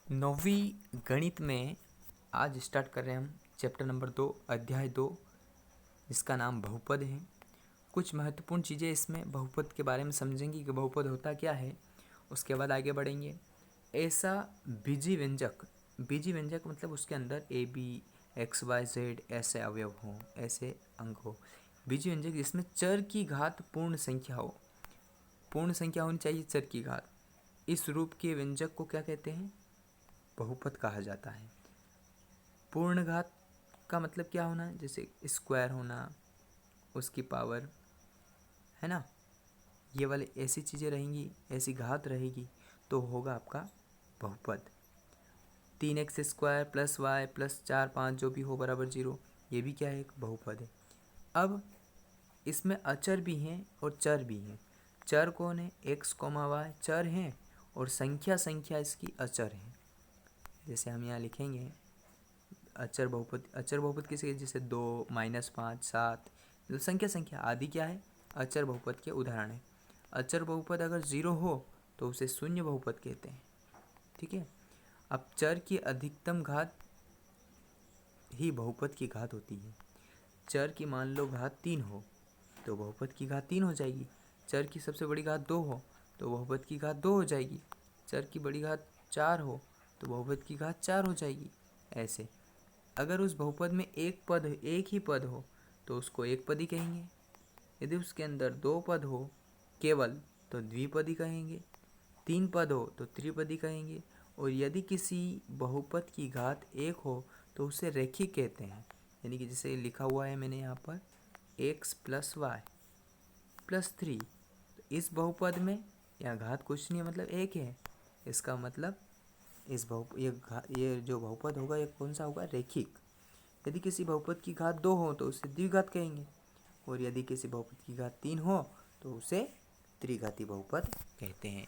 नौवीं गणित में आज स्टार्ट कर रहे हैं हम चैप्टर नंबर 2 अध्याय 2, जिसका नाम बहुपद है। कुछ महत्वपूर्ण चीज़ें इसमें बहुपद के बारे में समझेंगे कि बहुपद होता क्या है। उसके बाद आगे बढ़ेंगे। ऐसा बीजी व्यंजक मतलब उसके अंदर a b x y z ऐसे अवयव हों, ऐसे अंक हो। बीजी व्यंजक जिसमें चर की घात पूर्ण संख्या हो, पूर्ण संख्या होनी चाहिए चर की घात। इस रूप के व्यंजक को क्या कहते हैं? बहुपद कहा जाता है। पूर्ण घात का मतलब क्या होना है? जैसे स्क्वायर होना, उसकी पावर, है ना, ये वाले ऐसी चीज़ें रहेंगी, ऐसी घात रहेगी तो होगा आपका बहुपद। 3x² प्लस वाई प्लस 4 5 जो भी हो बराबर 0, ये भी क्या है? एक बहुपद है। अब इसमें अचर भी हैं और चर भी हैं। चर कौन है? x, y चर हैं और संख्या इसकी अचर है। जैसे हम यहाँ लिखेंगे अचर बहुपद किसे? जैसे 2 -5 7, मतलब संख्या आदि क्या है? अचर बहुपद के उदाहरण है। अचर बहुपद अगर 0 हो तो उसे शून्य बहुपद कहते हैं। ठीक है। अब चर की अधिकतम घात ही बहुपद की घात होती है। चर की मान लो घात 3 हो तो बहुपद की घात 3 हो जाएगी। चर की सबसे बड़ी घात 2 हो तो बहुपद की घात 2 हो जाएगी। चर की बड़ी घात 4 हो तो बहुपद की घात 4 हो जाएगी। ऐसे अगर उस बहुपद में एक ही पद हो तो उसको एक पदी कहेंगे। यदि उसके अंदर 2 पद हो केवल तो द्विपदी कहेंगे। 3 पद हो तो त्रिपदी कहेंगे। और यदि किसी बहुपद की घात 1 हो तो उसे रैखिक कहते हैं। यानी कि जैसे लिखा हुआ है मैंने यहाँ पर x + y + 3, तो इस बहुपद में यहाँ घात कुछ नहीं है, मतलब 1 है। इसका मतलब ये जो बहुपद होगा ये कौन सा होगा? रैखिक। यदि किसी बहुपद की घात 2 हो तो उसे द्विघात कहेंगे। और यदि किसी बहुपद की घात 3 हो तो उसे त्रिघाती बहुपद कहते हैं।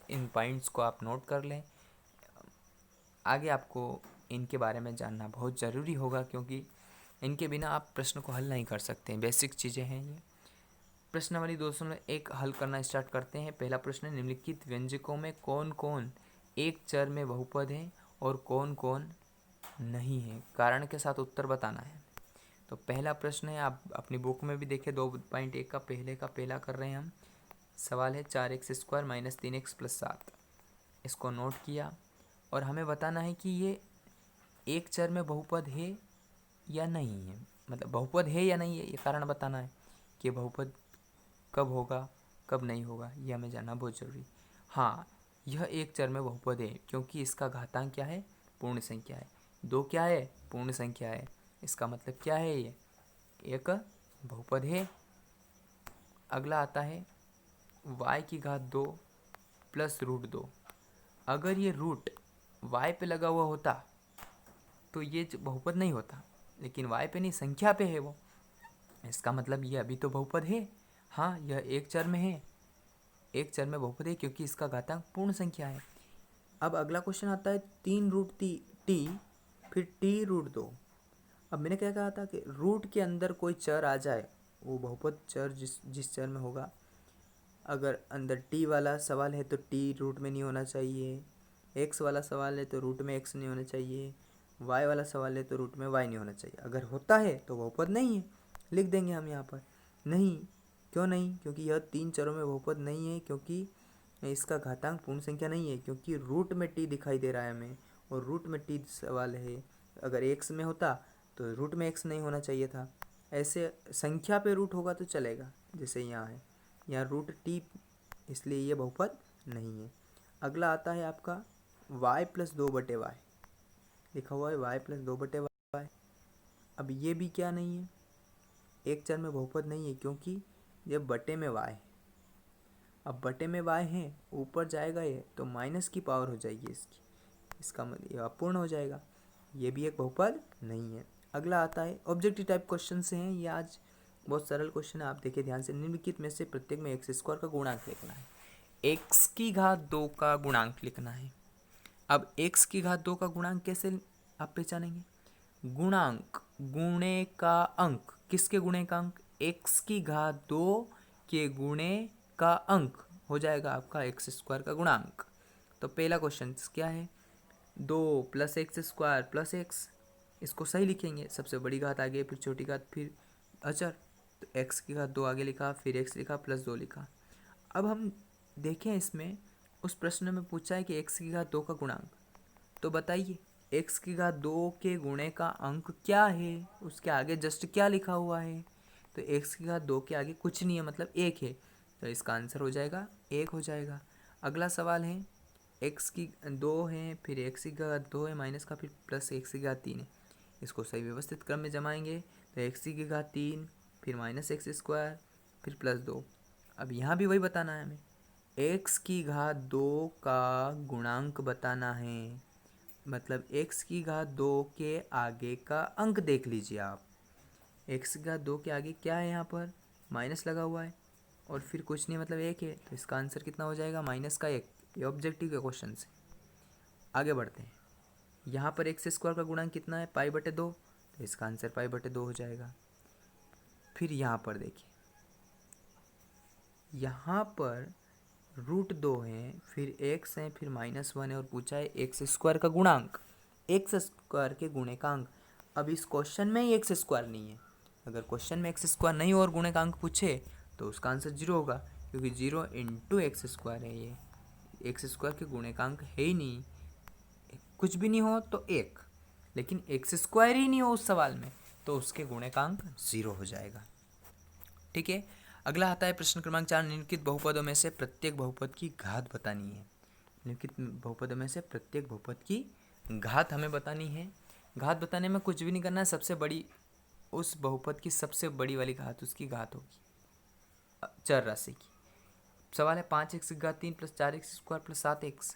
इन पॉइंट्स को आप नोट कर लें। आगे आपको इनके बारे में जानना बहुत ज़रूरी होगा, क्योंकि इनके बिना आप प्रश्न को हल नहीं कर सकते हैं। बेसिक चीज़ें हैं ये। प्रश्नावली 201 हल करना स्टार्ट करते हैं। पहला प्रश्न है, निम्नलिखित व्यंजकों में कौन कौन एक चर में बहुपद है और कौन कौन नहीं है? कारण के साथ उत्तर बताना है। तो पहला प्रश्न है, आप अपनी बुक में भी देखें 2.1 का पहला कर रहे हैं हम। सवाल है 4x² - 3x + 7। इसको नोट किया और हमें बताना है कि ये एक चर में बहुपद है या नहीं है। मतलब बहुपद है या नहीं है, ये कारण बताना है कि बहुपद कब होगा कब नहीं होगा, ये हमें जानना बहुत ज़रूरी। हाँ, यह एक चर में बहुपद है क्योंकि इसका घातांक क्या है? पूर्ण संख्या है। 2 क्या है? पूर्ण संख्या है। इसका मतलब क्या है? ये एक बहुपद है। अगला आता है y की घात 2 + √2। अगर ये रूट y पे लगा हुआ होता तो ये बहुपद नहीं होता, लेकिन y पे नहीं, संख्या पे है वो। इसका मतलब ये अभी तो बहुपद है। हाँ, यह एक चर में है, एक चर में बहुपद है क्योंकि इसका घातांक पूर्ण संख्या है। अब अगला क्वेश्चन आता है 3√t फिर t√2। अब मैंने क्या कहा था कि रूट के अंदर कोई चर आ जाए, वो बहुपद चर जिस चर में होगा। अगर अंदर t वाला सवाल है तो t रूट में नहीं होना चाहिए, x वाला सवाल है तो रूट में x नहीं होना चाहिए, y वाला सवाल है तो रूट में y नहीं होना चाहिए। अगर होता है तो बहुपद नहीं है, लिख देंगे हम यहाँ पर। नहीं, क्यों नहीं? क्योंकि यह 3 चरों में बहुपद नहीं है, क्योंकि इसका घातांक पूर्ण संख्या नहीं है, क्योंकि रूट में t दिखाई दे रहा है हमें और रूट में t सवाल है। अगर x में होता तो रूट में x नहीं होना चाहिए था। ऐसे संख्या पे रूट होगा तो चलेगा, जैसे यहाँ है, यहाँ रूट t, इसलिए ये बहुपद नहीं है। अगला आता है आपका y + 2/y, लिखा हुआ है y + 2/y। अब ये भी क्या नहीं है? एक चर में बहुपद नहीं है, क्योंकि ये बटे में y है। अब बटे में y है, ऊपर जाएगा ये तो माइनस की पावर हो जाएगी इसकी, इसका मतलब ये अपूर्ण हो जाएगा। ये भी एक बहुपद नहीं है। अगला आता है ऑब्जेक्टिव टाइप क्वेश्चन से हैं ये। आज बहुत सरल क्वेश्चन है, आप देखिए ध्यान से। निम्नलिखित में से प्रत्येक में x² का गुणांक लिखना है। x की घात 2 का गुणांक लिखना है। अब x की घात 2 का गुणांक कैसे आप पहचानेंगे? गुणांक गुणे का अंक, किसके गुणे का अंक? x की घात 2 के गुणे का अंक हो जाएगा आपका x² का गुणांक। तो पहला क्वेश्चन क्या है? 2 plus x square plus x, इसको सही लिखेंगे, सबसे बड़ी घात आगे फिर छोटी घात फिर अचर, तो एक्स की घात 2 आगे लिखा फिर एक्स लिखा प्लस 2 लिखा। अब हम देखें इसमें उस प्रश्न में पूछा है कि एक्स की घात 2 का गुणांक, तो बताइए एक्स की घात 2 के गुणे का अंक क्या है, उसके आगे जस्ट क्या लिखा हुआ है, तो एक्स की घात 2 के आगे कुछ नहीं है मतलब 1 है, तो इसका आंसर हो जाएगा 1 हो जाएगा। अगला सवाल है एक्स की 2 है फिर एक्स की घात 2 है माइनस का फिर प्लस एक्स की घात 3 है, इसको सही व्यवस्थित क्रम में जमाएंगे तो एक्स की घात 3 फिर माइनस एक्स स्क्वायर फिर प्लस 2। अब यहाँ भी वही बताना है हमें, एक्स की घात 2 का गुणांक बताना है, मतलब एक्स की घात 2 के आगे का अंक देख लीजिए आप, एक्स की घात 2 के आगे क्या है, यहाँ पर माइनस लगा हुआ है और फिर कुछ नहीं मतलब 1 है, तो इसका आंसर कितना हो जाएगा -1। ये ऑब्जेक्टिव के क्वेश्चन से आगे बढ़ते हैं। यहाँ पर एक्स स्क्वायर का गुणांक कितना है π/2, तो इसका आंसर π/2 हो जाएगा। फिर यहाँ पर देखिए, यहाँ पर √2 है फिर एक्स है फिर -1 है और पूछा है एक्स स्क्वायर का गुणांक, एक्स स्क्वायर के गुणे का अंक। अब इस क्वेश्चन में ही एक्स स्क्वायर नहीं है, अगर क्वेश्चन में एक्स स्क्वायर नहीं हो और गुणे का अंक पूछे तो उसका आंसर 0 होगा, क्योंकि 0 × एक्स स्क्वायर है, ये एक्स स्क्वायर के गुणे का अंक है ही नहीं, कुछ भी नहीं हो तो 1, लेकिन एक्स स्क्वायर ही नहीं हो उस सवाल में तो उसके गुणे का अंक 0 हो जाएगा। ठीक है, अगला आता है प्रश्न क्रमांक 4, निम्नलिखित बहुपदों में से प्रत्येक बहुपद की घात बतानी है। निम्नलिखित बहुपदों में से प्रत्येक बहुपद की घात हमें बतानी है। घात बताने में कुछ भी नहीं करना है, सबसे बड़ी उस बहुपद की सबसे बड़ी वाली घात उसकी घात होगी चर राशि की। सवाल है 5x की घात 3 plus 4x square plus 7x,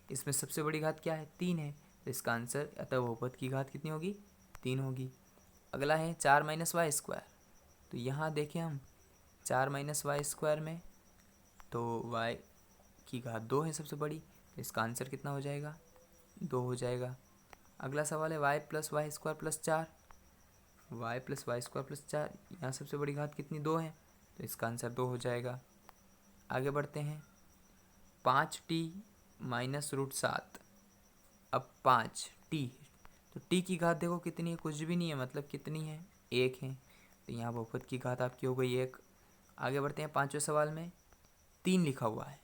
इसमें सबसे बड़ी घात क्या है 3 है, तो इसका आंसर अतः बहुपद की घात कितनी होगी 3 होगी। अगला है 4 - y स्क्वायर, तो यहाँ देखें हम 4 - y स्क्वायर में तो y की घात 2 है सबसे बड़ी, तो इसका आंसर कितना हो जाएगा 2 हो जाएगा। अगला सवाल है y + y square plus 4, y + y square plus 4, यहाँ सबसे बड़ी घात कितनी 2 है, तो इसका आंसर 2 हो जाएगा। आगे बढ़ते हैं 5t - √7, अब 5t तो t की घात देखो कितनी है, कुछ भी नहीं है मतलब कितनी है 1 है, तो यहाँ बहुपद की घात आपकी हो गई 1। आगे बढ़ते हैं 5वें सवाल में 3 लिखा हुआ है,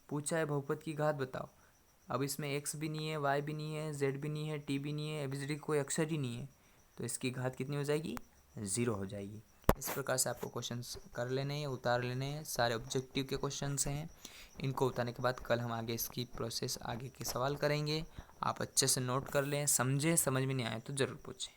पूछा है बहुपद की घात बताओ। अब इसमें x भी नहीं है y भी नहीं है z भी नहीं है t भी नहीं है, ABCD कोई अक्षर ही नहीं है, तो इसकी घात कितनी हो जाएगी 0 हो जाएगी। इस प्रकार से आपको क्वेश्चंस कर लेने हैं, उतार लेने हैं, सारे ऑब्जेक्टिव के क्वेश्चंस हैं। इनको उतारने के बाद कल हम आगे इसकी प्रोसेस आगे के सवाल करेंगे। आप अच्छे से नोट कर लें, समझें, समझ में नहीं आए तो ज़रूर पूछें।